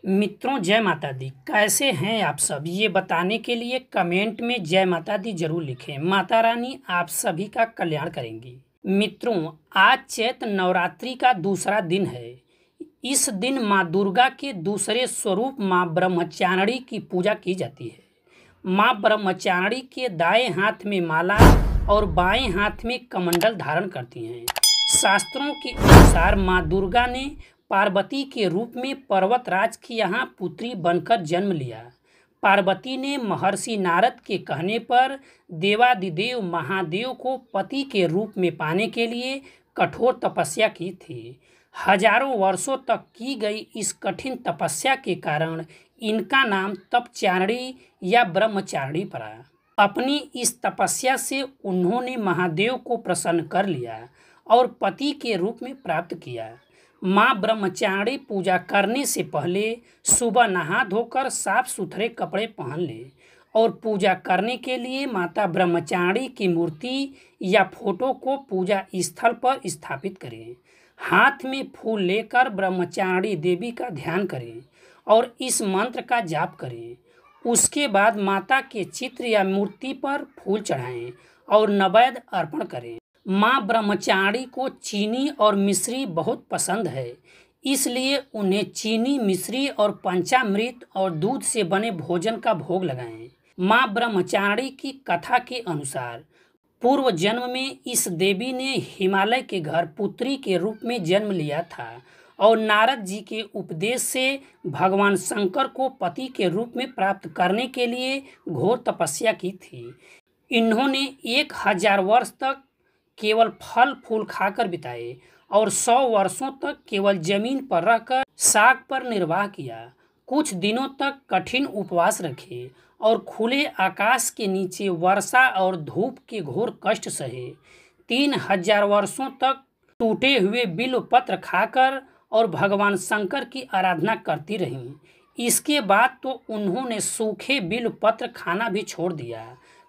मित्रों, जय माता दी। कैसे हैं आप सब, ये बताने के लिए कमेंट में जय माता दी जरूर लिखें। माता रानी आप सभी का कल्याण करेंगी। मित्रों, आज चैत्र नवरात्रि का दूसरा दिन है। इस दिन माँ दुर्गा के दूसरे स्वरूप माँ ब्रह्मचारिणी की पूजा की जाती है। माँ ब्रह्मचारिणी के दाएं हाथ में माला और बाएं हाथ में कमंडल धारण करती हैं। शास्त्रों के अनुसार माँ दुर्गा ने पार्वती के रूप में पर्वतराज की यहाँ पुत्री बनकर जन्म लिया। पार्वती ने महर्षि नारद के कहने पर देवादिदेव महादेव को पति के रूप में पाने के लिए कठोर तपस्या की थी। हजारों वर्षों तक की गई इस कठिन तपस्या के कारण इनका नाम तपचारिणी या ब्रह्मचारिणी पड़ा। अपनी इस तपस्या से उन्होंने महादेव को प्रसन्न कर लिया और पति के रूप में प्राप्त किया। माँ ब्रह्मचारिणी पूजा करने से पहले सुबह नहा धोकर साफ सुथरे कपड़े पहन ले और पूजा करने के लिए माता ब्रह्मचारिणी की मूर्ति या फोटो को पूजा स्थल पर स्थापित करें। हाथ में फूल लेकर ब्रह्मचारिणी देवी का ध्यान करें और इस मंत्र का जाप करें। उसके बाद माता के चित्र या मूर्ति पर फूल चढ़ाएं और नैवेद्य अर्पण करें। माँ ब्रह्मचारिणी को चीनी और मिश्री बहुत पसंद है, इसलिए उन्हें चीनी, मिश्री और पंचामृत और दूध से बने भोजन का भोग लगाएं। माँ ब्रह्मचारिणी की कथा के अनुसार पूर्व जन्म में इस देवी ने हिमालय के घर पुत्री के रूप में जन्म लिया था और नारद जी के उपदेश से भगवान शंकर को पति के रूप में प्राप्त करने के लिए घोर तपस्या की थी। इन्होंने 1000 वर्ष तक केवल फल फूल खाकर बिताए और 100 वर्षों तक केवल जमीन पर रहकर साग पर निर्वाह किया। कुछ दिनों तक कठिन उपवास रखे और खुले आकाश के नीचे वर्षा और धूप के घोर कष्ट सहे। 3000 वर्षों तक टूटे हुए बिल्व पत्र खाकर और भगवान शंकर की आराधना करती रहीं। इसके बाद तो उन्होंने सूखे बिल्व पत्र खाना भी छोड़ दिया।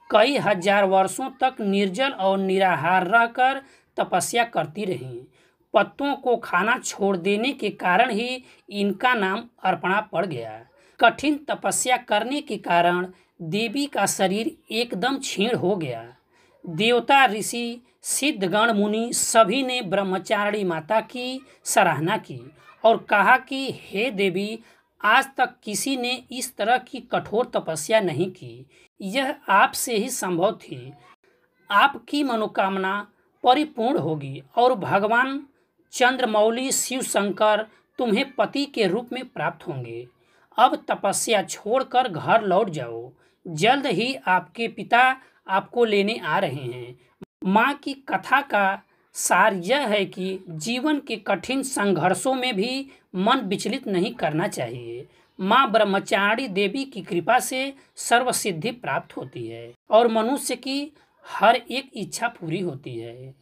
कई हजार वर्षों तक निर्जल और निराहार रहकर तपस्या करती रहीं। पत्तों को खाना छोड़ देने के कारण ही इनका नाम अर्पणा पड़ गया। कठिन तपस्या करने के कारण देवी का शरीर एकदम क्षीण हो गया। देवता, ऋषि, सिद्धगण, मुनि सभी ने ब्रह्मचारिणी माता की सराहना की और कहा कि हे देवी, आज तक किसी ने इस तरह की कठोर तपस्या नहीं की। यह आपसे ही संभव थी। आपकी मनोकामना परिपूर्ण होगी और भगवान चंद्रमौली शिव शंकर तुम्हें पति के रूप में प्राप्त होंगे। अब तपस्या छोड़कर घर लौट जाओ। जल्द ही आपके पिता आपको लेने आ रहे हैं। माँ की कथा का सार यह है कि जीवन के कठिन संघर्षों में भी मन विचलित नहीं करना चाहिए। माँ ब्रह्मचारिणी देवी की कृपा से सर्वसिद्धि प्राप्त होती है और मनुष्य की हर एक इच्छा पूरी होती है।